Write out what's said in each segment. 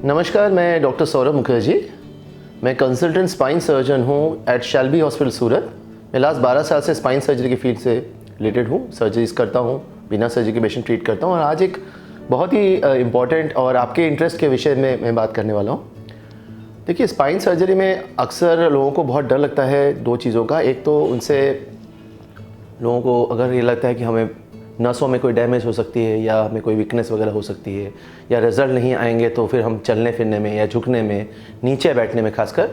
नमस्कार, मैं डॉक्टर सौरभ मुखर्जी। मैं कंसल्टेंट स्पाइन सर्जन हूँ एट शैल्बी हॉस्पिटल सूरत। मैं लास्ट 12 साल से स्पाइन सर्जरी की फील्ड से रिलेटेड हूँ। सर्जरीज करता हूँ, बिना सर्जरी के पेशेंट ट्रीट करता हूँ। और आज एक बहुत ही इम्पॉर्टेंट और आपके इंटरेस्ट के विषय में मैं बात करने वाला हूँ। देखिए, स्पाइन सर्जरी में अक्सर लोगों को बहुत डर लगता है दो चीज़ों का। एक तो उनसे लोगों को अगर ये लगता है कि हमें नसों में कोई डैमेज हो सकती है या हमें कोई वीकनेस वगैरह हो सकती है या रिजल्ट नहीं आएंगे तो फिर हम चलने फिरने में या झुकने में, नीचे बैठने में खासकर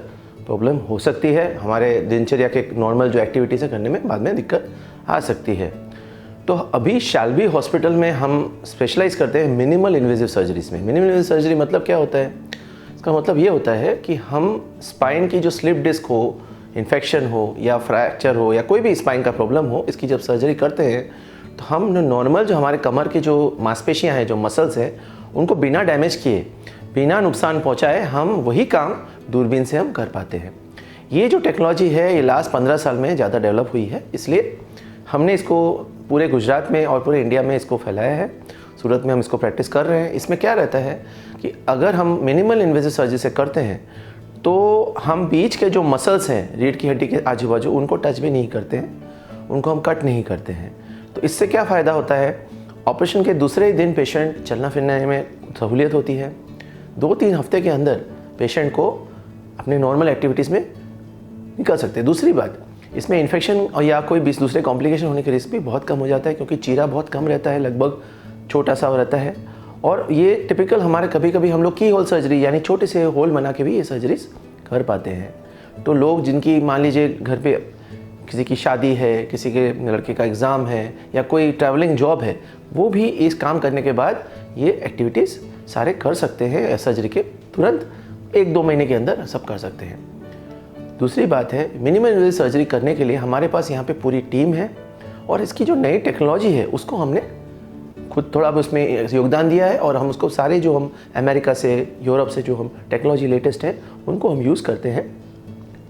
प्रॉब्लम हो सकती है। हमारे दिनचर्या के नॉर्मल जो एक्टिविटीज़ है करने में बाद में दिक्कत आ सकती है। तो अभी शैल्बी हॉस्पिटल में हम स्पेशलाइज करते हैं मिनिमल इन्वेजिव सर्जरीज में। मिनिमल इन्वेजिव सर्जरी मतलब क्या होता है? इसका मतलब ये होता है कि हम स्पाइन की जो स्लिप डिस्क हो, इन्फेक्शन हो या फ्रैक्चर हो या कोई भी स्पाइन का प्रॉब्लम हो, इसकी जब सर्जरी करते हैं तो हम नॉर्मल जो हमारे कमर की जो मांसपेशियां हैं, जो मसल्स हैं, उनको बिना डैमेज किए, बिना नुकसान पहुंचाए हम वही काम दूरबीन से हम कर पाते हैं। ये जो टेक्नोलॉजी है ये लास्ट 15 साल में ज़्यादा डेवलप हुई है, इसलिए हमने इसको पूरे गुजरात में और पूरे इंडिया में इसको फैलाया है। सूरत में हम इसको प्रैक्टिस कर रहे हैं। इसमें क्या रहता है कि अगर हम मिनिमल इन्वेजिव सर्जरी से करते हैं तो हम बीच के जो मसल्स हैं रीढ़ की हड्डी के आजू बाजू, उनको टच भी नहीं करते हैं, उनको हम कट नहीं करते हैं। तो इससे क्या फ़ायदा होता है? ऑपरेशन के दूसरे ही दिन पेशेंट चलना फिरने में सहूलियत होती है। 2-3 हफ्ते के अंदर पेशेंट को अपने नॉर्मल एक्टिविटीज़ में निकल सकते हैं। दूसरी बात, इसमें इन्फेक्शन और या कोई भी दूसरे कॉम्प्लिकेशन होने के रिस्क भी बहुत कम हो जाता है, क्योंकि चीरा बहुत कम रहता है, लगभग छोटा सा रहता है। और ये टिपिकल हमारे कभी कभी हम लोग की होल सर्जरी यानी छोटे से होल बना के भी ये सर्जरीज कर पाते हैं। तो लोग जिनकी मान लीजिए घर पे किसी की शादी है, किसी के लड़के का एग्ज़ाम है या कोई ट्रैवलिंग जॉब है, वो भी इस काम करने के बाद ये एक्टिविटीज़ सारे कर सकते हैं। सर्जरी के तुरंत 1-2 महीने के अंदर सब कर सकते हैं। दूसरी बात है, मिनिमल इन्वेजिव सर्जरी करने के लिए हमारे पास यहाँ पे पूरी टीम है और इसकी जो नई टेक्नोलॉजी है उसको हमने खुद थोड़ा उसमें योगदान दिया है और हम उसको सारे जो हम अमेरिका से, यूरोप से जो हम टेक्नोलॉजी लेटेस्ट है उनको हम यूज़ करते हैं।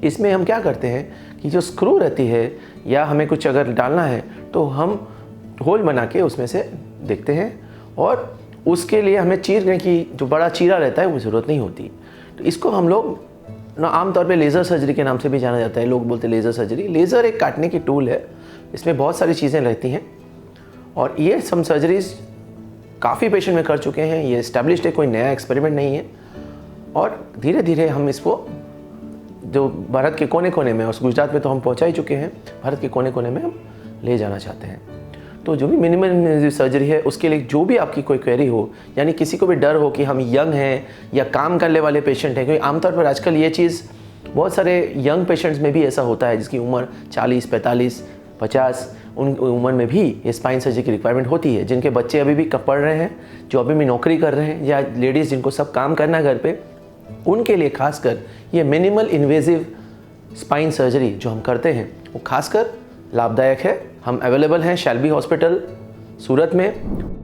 इसमें हम क्या करते हैं कि जो स्क्रू रहती है या हमें कुछ अगर डालना है तो हम होल बना के उसमें से देखते हैं और उसके लिए हमें चीरने की जो बड़ा चीरा रहता है वो ज़रूरत नहीं होती। तो इसको हम लोग ना आमतौर पे लेज़र सर्जरी के नाम से भी जाना जाता है। लोग बोलते हैं लेज़र सर्जरी। लेज़र एक काटने की टूल है, इसमें बहुत सारी चीज़ें रहती हैं और ये सम सर्जरीज काफ़ी पेशेंट में कर चुके हैं। ये एस्टेब्लिश्ड है, कोई नया एक्सपेरिमेंट नहीं है। और धीरे धीरे हम इसको जो भारत के कोने कोने में, और गुजरात में तो हम पहुंचा ही चुके हैं, भारत के कोने कोने में हम ले जाना चाहते हैं। तो जो भी मिनिमल इन्वेजिव सर्जरी है उसके लिए जो भी आपकी कोई क्वेरी हो, यानी किसी को भी डर हो कि हम यंग हैं या काम करने वाले पेशेंट हैं, क्योंकि आमतौर पर आजकल ये चीज़ बहुत सारे यंग पेशेंट्स में भी ऐसा होता है जिसकी उम्र 40, 45, 50 उन उम्र में भी ये स्पाइन सर्जरी की रिक्वायरमेंट होती है। जिनके बच्चे अभी भी पढ़ रहे हैं, जो अभी भी नौकरी कर रहे हैं, या लेडीज़ जिनको सब काम करना है घर पे, उनके लिए खासकर ये मिनिमल इन्वेजिव स्पाइन सर्जरी जो हम करते हैं वो खासकर लाभदायक है। हम अवेलेबल हैं शैल्बी हॉस्पिटल सूरत में।